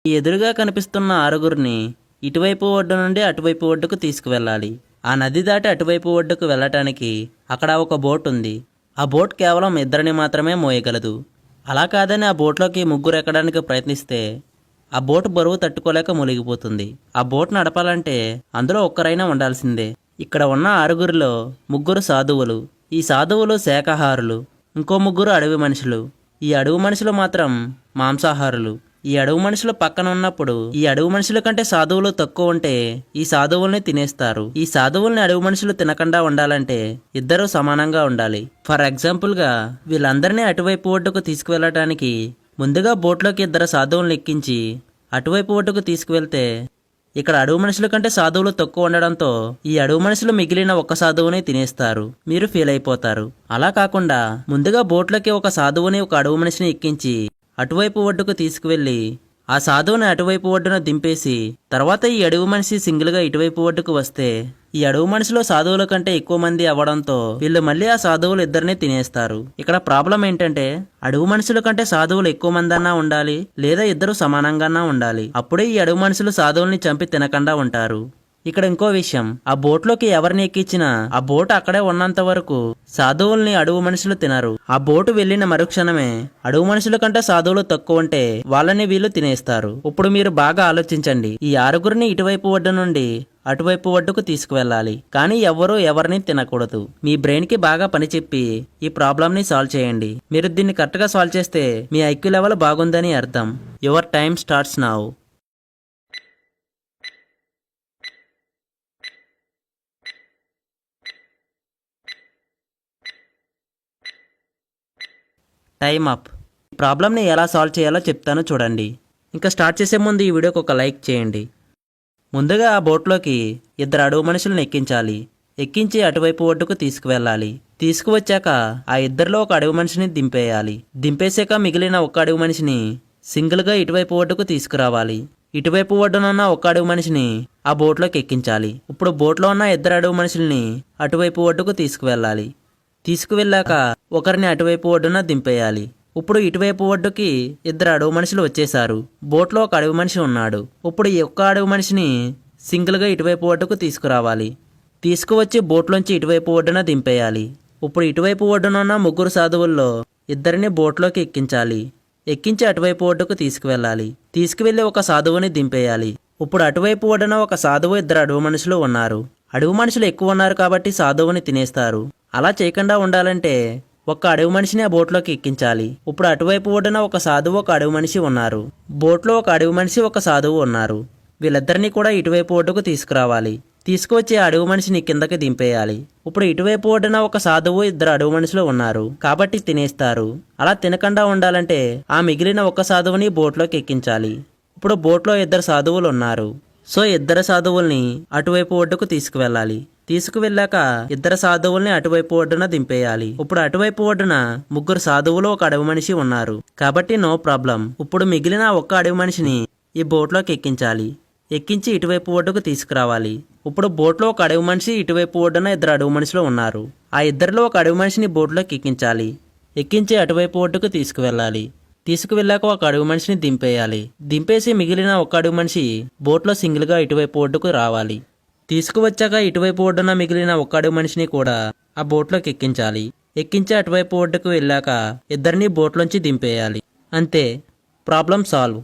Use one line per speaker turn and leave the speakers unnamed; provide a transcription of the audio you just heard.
ఈ ఎదురుగా కనిపిస్తున్న ఆరుగురిని ఇటువైపు ఒడ్డు నుండి అటువైపు ఒడ్డుకు తీసుకువెళ్ళాలి. ఆ నది దాటి అటువైపు ఒడ్డుకు వెళ్ళటానికి అక్కడ ఒక బోట్ ఉంది. ఆ బోట్ కేవలం ఇద్దరిని మాత్రమే మోయగలదు. అలా కాదని ఆ బోట్లోకి ముగ్గురు ఎక్కడానికి ప్రయత్నిస్తే ఆ బోట్ బరువు తట్టుకోలేక మునిగిపోతుంది. ఆ బోట్ నడపాలంటే అందులో ఒక్కరైనా ఉండాల్సిందే. ఇక్కడ ఉన్న ఆరుగురిలో ముగ్గురు సాధువులు. ఈ సాధువులు శాకాహారులు. ఇంకో ముగ్గురు అడవి మనుషులు. ఈ అడవి మనుషులు మాత్రం మాంసాహారులు. ఈ అడవి మనుషులు పక్కన ఉన్నప్పుడు ఈ అడవి మనుషుల కంటే సాధువులు తక్కువ ఉంటే ఈ సాధువుల్ని తినేస్తారు. ఈ సాధువుల్ని అడవి మనుషులు తినకుండా ఉండాలంటే ఇద్దరూ సమానంగా ఉండాలి. ఫర్ ఎగ్జాంపుల్ గా వీళ్ళందరినీ అటువైపు ఒడ్డుకు తీసుకువెళ్ళటానికి ముందుగా బోట్లోకి ఇద్దరు సాధువులను ఎక్కించి అటువైపు ఒడ్డుకు తీసుకువెళ్తే ఇక్కడ అడవి మనుషుల కంటే సాధువులు తక్కువ ఉండడంతో ఈ అడవి మనుషులు మిగిలిన ఒక్క సాధువుని తినేస్తారు. మీరు ఫీల్ అయిపోతారు. అలా కాకుండా ముందుగా బోట్లోకి ఒక సాధువుని ఒక అడవి మనిషిని ఎక్కించి అటువైపు ఒడ్డుకు తీసుకువెళ్ళి ఆ సాధువుని అటువైపు ఒడ్డున దింపేసి తర్వాత ఈ అడవి మనిషి సింగిల్గా ఇటువైపు ఒడ్డుకు వస్తే ఈ అడవి మనిషిలో సాధువుల కంటే ఎక్కువ మంది అవ్వడంతో వీళ్ళు మళ్ళీ ఆ సాధువులు ఇద్దరిని తినేస్తారు. ఇక్కడ ప్రాబ్లం ఏంటంటే అడవి మనుషుల కంటే సాధువులు ఎక్కువ మంది అన్నా ఉండాలి, లేదా ఇద్దరు సమానంగానా ఉండాలి. అప్పుడే ఈ అడవి మనుషులు సాధువుల్ని చంపి తినకుండా ఉంటారు. ఇక్కడ ఇంకో విషయం, ఆ బోట్లోకి ఎవరిని ఎక్కించినా ఆ బోట్ అక్కడే ఉన్నంత వరకు సాధువుల్ని అడవి మనుషులు తినరు. ఆ బోటు వెళ్లిన మరుక్షణమే అడవి మనుషుల కంటే సాధువులు తక్కువ ఉంటే వాళ్ళని వీళ్ళు తినేస్తారు. ఇప్పుడు మీరు బాగా ఆలోచించండి. ఈ ఆరుగురిని ఇటువైపు ఒడ్డు నుండి అటువైపు ఒడ్డుకు తీసుకువెళ్ళాలి, కానీ ఎవ్వరూ ఎవరిని తినకూడదు. మీ బ్రెయిన్ కి బాగా పని చెప్పి ఈ ప్రాబ్లం ని సాల్వ్ చేయండి. మీరు దీన్ని కరెక్ట్ గా సాల్వ్ చేస్తే మీ ఐక్యూ లెవెల్ బాగుందని అర్థం. Your time starts now. Time up. ఈ ప్రాబ్లమ్ని ఎలా సాల్వ్ చేయాలో చెప్తాను చూడండి. ఇంకా స్టార్ట్ చేసే ముందు ఈ వీడియోకి ఒక లైక్ చేయండి. ముందుగా ఆ బోట్లోకి ఇద్దరు అడవి మనుషులను ఎక్కించాలి. ఎక్కించి అటువైపు ఒడ్డుకు తీసుకువెళ్ళాలి. తీసుకువచ్చాక ఆ ఇద్దరిలో ఒక అడవి మనిషిని దింపేయాలి. దింపేశాక మిగిలిన ఒక అడవి మనిషిని సింగిల్గా ఇటువైపు ఒడ్డుకు తీసుకురావాలి. ఇటువైపు ఒడ్డునున్న ఒక అడవి మనిషిని ఆ బోట్లోకి ఎక్కించాలి. ఇప్పుడు బోట్లో ఉన్న ఇద్దరు అడవి మనుషుల్ని అటువైపు ఒడ్డుకు తీసుకువెళ్ళాలి. తీసుకువెళ్ళాక ఒకరిని అటువైపు ఒడ్డున దింపేయాలి. ఇప్పుడు ఇటువైపు ఒడ్డుకి ఇద్దరు అడవి మనుషులు వచ్చేశారు. బోట్లో ఒక అడవి మనిషి ఉన్నాడు. ఇప్పుడు ఈ ఒక్క అడవి మనిషిని సింగిల్గా ఇటువైపు ఒడ్డుకు తీసుకురావాలి. తీసుకువచ్చి బోట్లోంచి ఇటువైపు ఒడ్డున దింపేయాలి. ఇప్పుడు ఇటువైపు ఒడ్డునున్న ముగ్గురు సాధువుల్లో ఇద్దరిని బోట్లోకి ఎక్కించాలి. ఎక్కించి అటువైపు ఒడ్డుకు తీసుకువెళ్ళాలి. తీసుకువెళ్ళి ఒక సాధువుని దింపేయాలి. ఇప్పుడు అటువైపు ఒడ్డున ఒక సాధువు ఇద్దరు అడవి మనుషులు ఉన్నారు. అడవి మనుషులు ఎక్కువ ఉన్నారు కాబట్టి సాధువుని తినేస్తారు. అలా చేయకుండా ఉండాలంటే ఒక్క అడవి మనిషిని ఆ బోట్లోకి ఎక్కించాలి. ఇప్పుడు అటువైపు ఒడ్డున ఒక సాధువు ఒక అడవి మనిషి ఉన్నారు. బోట్లో ఒక అడవి మనిషి ఒక సాధువు ఉన్నారు. వీళ్ళిద్దరినీ కూడా ఇటువైపు ఒడ్డుకు తీసుకురావాలి. తీసుకువచ్చి అడవి మనిషిని కిందకి దింపేయాలి. ఇప్పుడు ఇటువైపు ఒడ్డున ఒక సాధువు ఇద్దరు అడవి మనుషులు ఉన్నారు కాబట్టి తినేస్తారు. అలా తినకుండా ఉండాలంటే ఆ మిగిలిన ఒక్క సాధువుని బోట్లోకి ఎక్కించాలి. ఇప్పుడు బోట్లో ఇద్దరు సాధువులు ఉన్నారు. సో ఇద్దరు సాధువుల్ని అటువైపు ఒడ్డుకు తీసుకువెళ్ళాలి. తీసుకువెళ్ళాక ఇద్దరు సాధువుల్ని అటువైపు ఒడ్డున దింపేయాలి. ఇప్పుడు అటువైపు ఒడ్డున ముగ్గురు సాధువులు ఒక అడవి మనిషి ఉన్నారు కాబట్టి నో ప్రాబ్లం. ఇప్పుడు మిగిలిన ఒక్క అడవి మనిషిని ఈ బోట్లోకి ఎక్కించాలి. ఎక్కించి ఇటువైపు ఒడ్డుకు తీసుకురావాలి. ఇప్పుడు బోట్లో ఒక అడవి మనిషి ఇటువైపు ఒడ్డున ఇద్దరు అడవి మనుషులు ఉన్నారు. ఆ ఇద్దరిలో ఒక అడవి మనిషిని బోట్లోకి ఎక్కించాలి. ఎక్కించి అటువైపు ఒడ్డుకు తీసుకువెళ్ళాలి. తీసుకువెళ్ళాక ఒక అడవి మనిషిని దింపేయాలి. దింపేసి మిగిలిన ఒక అడవి మనిషి బోట్లో సింగిల్గా ఇటువైపు ఒడ్డుకు రావాలి. తీసుకువచ్చాక ఇటువైపు ఒడ్డున మిగిలిన ఒక అడవి మనిషిని కూడా ఆ బోట్లోకి ఎక్కించాలి. ఎక్కించి అటువైపు ఒడ్డుకు వెళ్ళాక ఇద్దరిని బోట్లోంచి దింపేయాలి. అంతే, ప్రాబ్లం సాల్వ్.